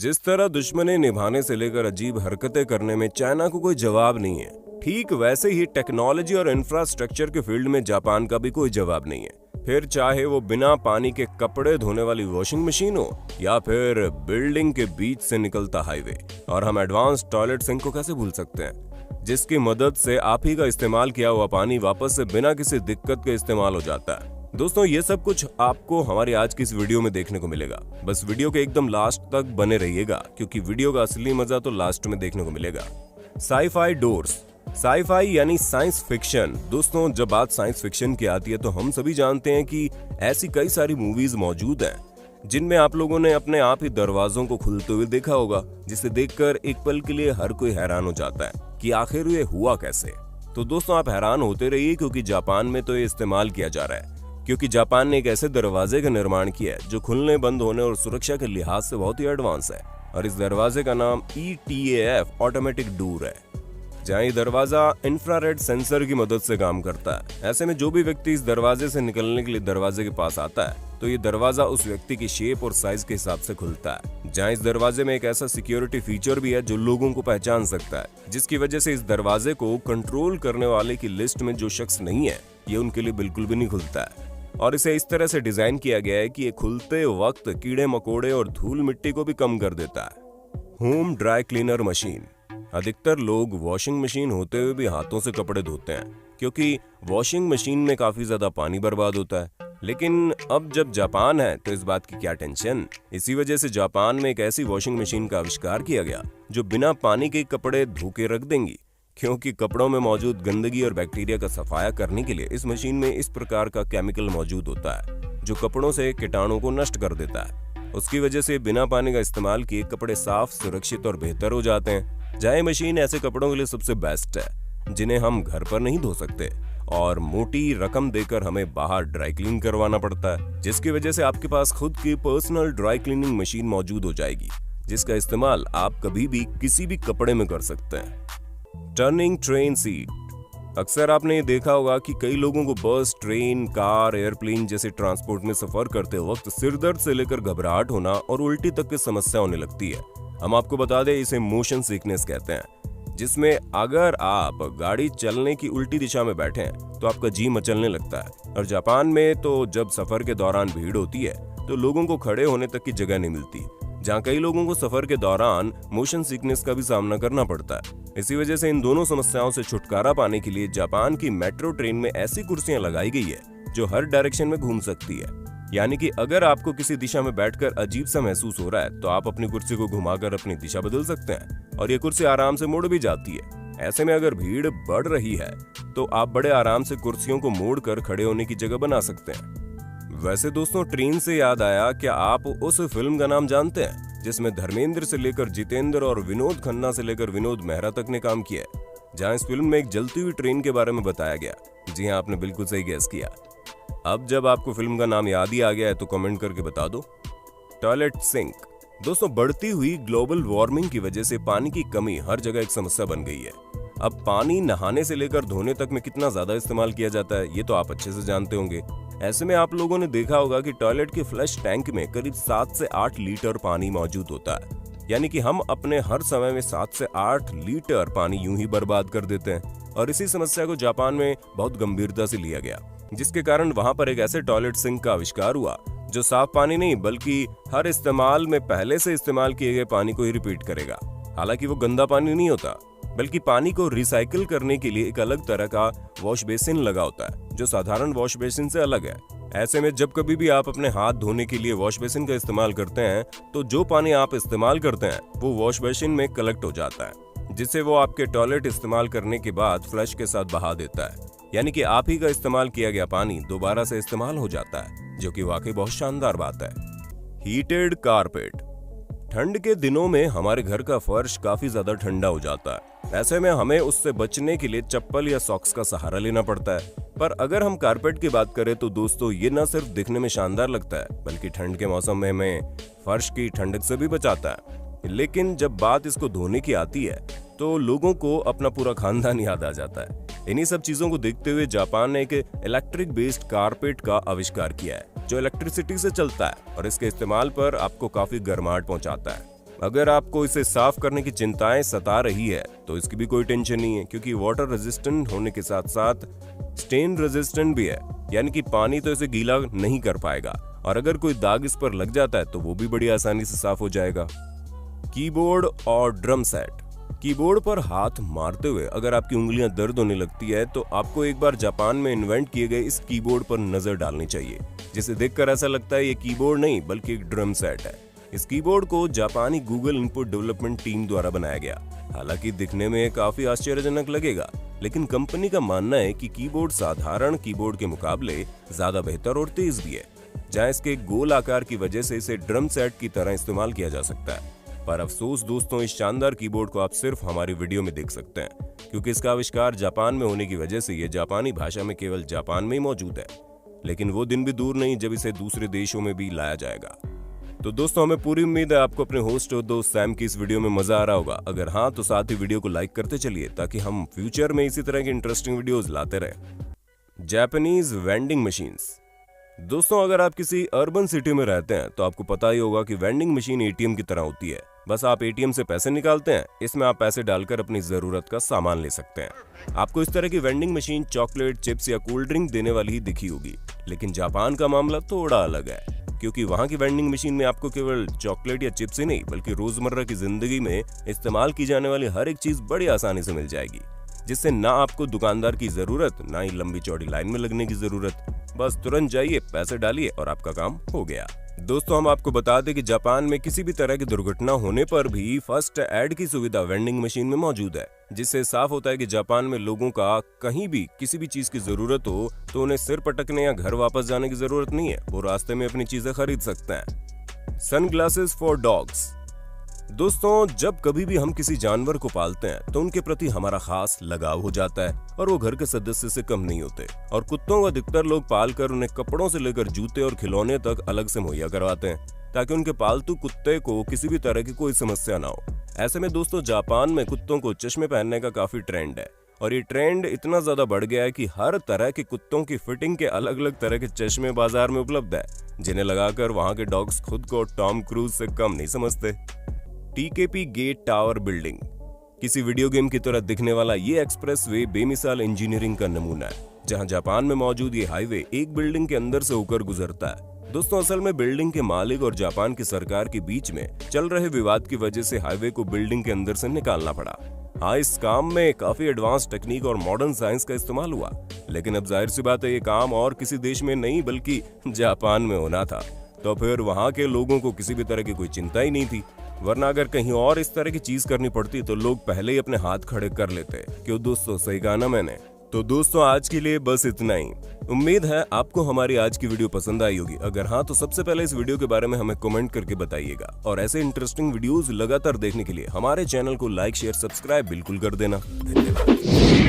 जिस तरह दुश्मनी निभाने से लेकर अजीब हरकतें करने में चाइना को कोई जवाब नहीं है, ठीक वैसे ही टेक्नोलॉजी और इंफ्रास्ट्रक्चर के फील्ड में जापान का भी कोई जवाब नहीं है। फिर चाहे वो बिना पानी के कपड़े धोने वाली वॉशिंग मशीन हो या फिर बिल्डिंग के बीच से निकलता हाईवे। और हम एडवांस टॉयलेट सिंक को कैसे भूल सकते हैं, जिसकी मदद से आप ही का इस्तेमाल किया हुआ पानी वापस से बिना किसी दिक्कत के इस्तेमाल हो जाता है। दोस्तों, ये सब कुछ आपको हमारी आज की इस वीडियो में देखने को मिलेगा। बस वीडियो के एकदम लास्ट तक बने रहिएगा, क्योंकि वीडियो का असली मजा तो लास्ट में देखने को मिलेगा। Sci-fi doors. साई-फाई यानी साइंस फिक्शन। दोस्तों, जब बात साइंस फिक्शन की आती है तो हम सभी जानते हैं कि ऐसी कई सारी मूवीज मौजूद हैं जिनमें आप लोगों ने अपने आप ही दरवाजों को खुलते हुए देखा होगा, जिसे देखकर एक पल के लिए हर कोई हैरान हो जाता है कि आखिर ये हुआ कैसे। तो दोस्तों, आप हैरान होते रहिए, क्योंकि जापान में तो ये इस्तेमाल किया जा रहा है। क्योंकि जापान ने एक ऐसे दरवाजे का निर्माण किया है जो खुलने बंद होने और सुरक्षा के लिहाज से बहुत ही एडवांस है। और इस दरवाजे का नाम ETAF ऑटोमेटिक डोर है, जहाँ ये दरवाजा इंफ्रारेड सेंसर की मदद से काम करता है। ऐसे में जो भी व्यक्ति इस दरवाजे से निकलने के लिए दरवाजे के पास आता है तो ये दरवाजा उस व्यक्ति की शेप और साइज के हिसाब से खुलता है। जहाँ इस दरवाजे में एक ऐसा सिक्योरिटी फीचर भी है जो लोगों को पहचान सकता है, जिसकी वजह से इस दरवाजे को कंट्रोल करने वाले की लिस्ट में जो शख्स नहीं है, ये उनके लिए बिल्कुल भी नहीं खुलता है। और इसे इस तरह से डिजाइन किया गया है कि ये खुलते वक्त कीड़े मकोड़े और धूल मिट्टी को भी कम कर देता है। Home dry cleaner machine. अधिकतर लोग वॉशिंग मशीन होते हुए भी हाथों से कपड़े धोते हैं, क्योंकि वॉशिंग मशीन में काफी ज्यादा पानी बर्बाद होता है। लेकिन अब जब जापान है तो इस बात की क्या टेंशन। इसी वजह से जापान में एक ऐसी वॉशिंग मशीन का आविष्कार किया गया जो बिना पानी के कपड़े धो के रख देंगी, क्योंकि कपड़ों में मौजूद गंदगी और बैक्टीरिया का सफाया करने के लिए इस मशीन में इस प्रकार का केमिकल मौजूद होता है जो कपड़ों से कीटाणु को नष्ट कर देता है। उसकी वजह से बिना पानी का इस्तेमाल किए कपड़े साफ, सुरक्षित और बेहतर हो जाते हैं। जहाँ मशीन ऐसे कपड़ों के लिए सबसे बेस्ट है जिन्हें हम घर पर नहीं धो सकते और मोटी रकम देकर हमें बाहर ड्राई क्लीन करवाना पड़ता है, जिसकी वजह से आपके पास खुद की पर्सनल ड्राई क्लीनिंग मशीन मौजूद हो जाएगी, जिसका इस्तेमाल आप कभी भी किसी भी कपड़े में कर सकते हैं। Turning train seat. अक्सर आपने ये देखा होगा कि कई लोगों को बस, ट्रेन, कार, एयरप्लेन जैसे ट्रांसपोर्ट में सफर करते वक्त सिरदर्द से लेकर घबराहट होना और उल्टी तक की समस्या होने लगती है। हम आपको बता दें, इसे मोशन सिकनेस कहते हैं, जिसमें अगर आप गाड़ी चलने की उल्टी दिशा में बैठे हैं तो आपका जी मचलने लगता है। और जापान में तो जब सफर के दौरान भीड़ होती है तो लोगों को खड़े होने तक की जगह नहीं मिलती, जहाँ कई लोगों को सफर के दौरान मोशन सिकनेस का भी सामना करना पड़ता है। इसी वजह से इन दोनों समस्याओं से छुटकारा पाने के लिए जापान की मेट्रो ट्रेन में ऐसी कुर्सियां लगाई गई है जो हर डायरेक्शन में घूम सकती है। यानी कि अगर आपको किसी दिशा में बैठकर अजीब सा महसूस हो रहा है तो आप अपनी कुर्सी को घुमाकर अपनी दिशा बदल सकते हैं और ये कुर्सी आराम से मुड़ भी जाती है। ऐसे में अगर भीड़ बढ़ रही है तो आप बड़े आराम से कुर्सियों को मोड़कर खड़े होने की जगह बना सकते हैं। वैसे दोस्तों, ट्रेन से याद आया, क्या आप उस फिल्म का नाम जानते हैं जिसमें धर्मेंद्र से लेकर जितेंद्र और विनोद खन्ना से लेकर विनोद मेहरा तक ने काम किया है, जहां इस फिल्म में एक जलती हुई ट्रेन के बारे में बताया गया। जी हां, आपने बिल्कुल सही गैस किया। अब जब आपको फिल्म का नाम याद ही आ गया है तो कमेंट करके बता दो। Toilet sink. दोस्तों, बढ़ती हुई ग्लोबल वार्मिंग की वजह से पानी की कमी हर जगह एक समस्या बन गई है। अब पानी नहाने से लेकर धोने तक में कितना ज्यादा इस्तेमाल किया जाता है ये तो आप अच्छे से जानते होंगे। ऐसे में आप लोगों ने देखा होगा कि टॉयलेट के फ्लश टैंक में करीब 7 से 8 लीटर पानी मौजूद होता है। यानी कि हम अपने हर समय में 7 से 8 लीटर पानी यूं ही बर्बाद कर देते हैं। और इसी समस्या को जापान में बहुत गंभीरता से लिया गया, जिसके कारण वहां पर एक ऐसे टॉयलेट सिंक का आविष्कार हुआ जो साफ पानी नहीं बल्कि हर इस्तेमाल में पहले से इस्तेमाल किए गए पानी को ही रिपीट करेगा। हालांकि वो गंदा पानी नहीं होता, बल्कि पानी को रिसाइकिल करने के लिए एक अलग तरह का वॉश बेसिन लगा होता है जो साधारण वॉश बेसिन से अलग है। ऐसे में जब कभी भी आप अपने हाथ धोने के लिए वॉश बेसिन का इस्तेमाल करते हैं तो जो पानी आप इस्तेमाल करते हैं वो वॉश बेसिन में कलेक्ट हो जाता है, जिससे वो आपके टॉयलेट इस्तेमाल करने के बाद फ्लश के साथ बहा देता है। यानी कि आप ही का इस्तेमाल किया गया पानी दोबारा से इस्तेमाल हो जाता है, जो कि वाकई बहुत शानदार बात है। Heated carpet. ठंड के दिनों में हमारे घर का फर्श काफी ज्यादा ठंडा हो जाता है। ऐसे में हमें उससे बचने के लिए चप्पल या सॉक्स का सहारा लेना पड़ता है। पर अगर हम कारपेट की बात करें तो दोस्तों, ये न सिर्फ दिखने में शानदार लगता है बल्कि ठंड के मौसम में हमें फर्श की ठंडक से भी बचाता है। लेकिन जब बात इसको धोने की आती है तो लोगों को अपना पूरा खानदान याद आ जाता है। इन्हीं सब चीजों को देखते हुए जापान ने एक इलेक्ट्रिक बेस्ड कारपेट का आविष्कार किया है जो इलेक्ट्रिसिटी से चलता है और इसके इस्तेमाल पर आपको काफी गर्माहट पहुंचाता है। अगर आपको इसे साफ करने की चिंताएं सता रही है तो इसकी भी कोई टेंशन नहीं है, क्योंकि वाटर रेजिस्टेंट होने के साथ साथ स्टेन रेजिस्टेंट भी है, यानी कि पानी तो इसे गीला नहीं कर पाएगा और अगर कोई दाग इस पर लग जाता है तो वो भी बड़ी आसानी से साफ हो जाएगा। कीबोर्ड और ड्रम सेट। कीबोर्ड पर हाथ मारते हुए अगर आपकी उंगलियां दर्द होने लगती है तो आपको एक बार जापान में इन्वेंट किए गए इस कीबोर्ड पर नजर डालनी चाहिए, जिसे देखकर ऐसा लगता है ये कीबोर्ड नहीं बल्कि एक ड्रम सेट है। इस कीबोर्ड को जापानी गूगल इनपुट डेवलपमेंट टीम द्वारा बनाया गया। हालांकि दिखने में काफी आश्चर्यजनक लगेगा, लेकिन कंपनी का मानना है कि कीबोर्ड साधारण कीबोर्ड के मुकाबले ज्यादा बेहतर और तेज भी है, जहां इसके गोल आकार की वजह से इसे ड्रम सेट की तरह इस्तेमाल किया जा सकता है। पर अफसोस दोस्तों, इस शानदार कीबोर्ड को आप सिर्फ हमारी वीडियो में देख सकते हैं, क्योंकि इसका आविष्कार जापान में होने की वजह से ये जापानी भाषा में केवल जापान में ही मौजूद है। लेकिन वो दिन भी दूर नहीं जब इसे दूसरे देशों में भी लाया जाएगा। तो दोस्तों, हमें पूरी उम्मीद है आपको अपने होस्ट और दोस्त सैम की इस वीडियो में मजा आ रहा होगा। अगर हाँ तो साथ ही वीडियो को लाइक करते चलिए ताकि हम फ्यूचर में इसी तरह की इंटरेस्टिंग वीडियोस लाते रहें। Japanese vending machines. दोस्तों, अगर आप किसी अर्बन सिटी में रहते हैं तो आपको पता ही होगा कि वेंडिंग मशीन एटीएम की तरह होती है। बस आप एटीएम से पैसे निकालते हैं, इसमें आप पैसे डालकर अपनी जरूरत का सामान ले सकते हैं। आपको इस तरह की वेंडिंग मशीन चॉकलेट, चिप्स या कोल्ड ड्रिंक देने वाली ही दिखी होगी, लेकिन जापान का मामला थोड़ा अलग है, क्योंकि वहाँ की वेंडिंग मशीन में आपको केवल चॉकलेट या चिप्स ही नहीं बल्कि रोजमर्रा की जिंदगी में इस्तेमाल की जाने वाली हर एक चीज बड़ी आसानी से मिल जाएगी, जिससे ना आपको दुकानदार की जरूरत ना ही लंबी चौड़ी लाइन में लगने की जरूरत। बस तुरंत जाइए, पैसे डालिए और आपका काम हो गया। दोस्तों, हम आपको बता दें कि जापान में किसी भी तरह की दुर्घटना होने पर भी फर्स्ट एड की सुविधा वेंडिंग मशीन में मौजूद है, जिससे साफ होता है कि जापान में लोगों का कहीं भी किसी भी चीज की जरूरत हो तो उन्हें सिर पटकने या घर वापस जाने की जरूरत नहीं है, वो रास्ते में अपनी चीजें खरीद सकते हैं। Sunglasses for dogs. दोस्तों, जब कभी भी हम किसी जानवर को पालते हैं तो उनके प्रति हमारा खास लगाव हो जाता है और वो घर के सदस्य से कम नहीं होते। और कुत्तों को अधिकतर लोग पालकर उन्हें कपड़ों से लेकर जूते और खिलौने तक अलग से मुहैया करवाते हैं, ताकि उनके पालतू कुत्ते को किसी भी तरह की कोई समस्या ना हो। ऐसे में दोस्तों, जापान में कुत्तों को चश्मे पहनने का काफी ट्रेंड है और ये ट्रेंड इतना ज्यादा बढ़ गया है कि हर तरह के कुत्तों की फिटिंग के अलग अलग तरह के चश्मे बाजार में उपलब्ध है, जिन्हें लगाकर वहाँ के डॉग्स खुद को टॉम क्रूज से कम नहीं समझते। टीकेपी गेट टावर बिल्डिंग। किसी वीडियो गेम की तरह दिखने वाला ये एक्सप्रेसवे बेमिसाल इंजीनियरिंग का नमूना है, जहां जापान में मौजूद ये हाईवे एक बिल्डिंग के अंदर से होकर गुजरता है। दोस्तों, असल में बिल्डिंग के मालिक और जापान की सरकार के बीच में चल रहे विवाद की वजह से हाईवे को बिल्डिंग के अंदर से निकालना पड़ा। हाँ, इस काम में काफी एडवांस टेक्निक और मॉडर्न साइंस का इस्तेमाल हुआ, लेकिन अब जाहिर सी बात है ये काम और किसी देश में नहीं बल्कि जापान में होना था, तो फिर वहाँ के लोगों को किसी भी तरह की कोई चिंता ही नहीं थी। वरना अगर कहीं और इस तरह की चीज करनी पड़ती तो लोग पहले ही अपने हाथ खड़े कर लेते। क्यों दोस्तों, सही कहा ना मैंने? तो दोस्तों, आज के लिए बस इतना ही। उम्मीद है आपको हमारी आज की वीडियो पसंद आई होगी। अगर हाँ तो सबसे पहले इस वीडियो के बारे में हमें कमेंट करके बताइएगा और ऐसे इंटरेस्टिंग वीडियोस लगातार देखने के लिए हमारे चैनल को लाइक, शेयर, सब्सक्राइब बिल्कुल कर देना। धन्यवाद।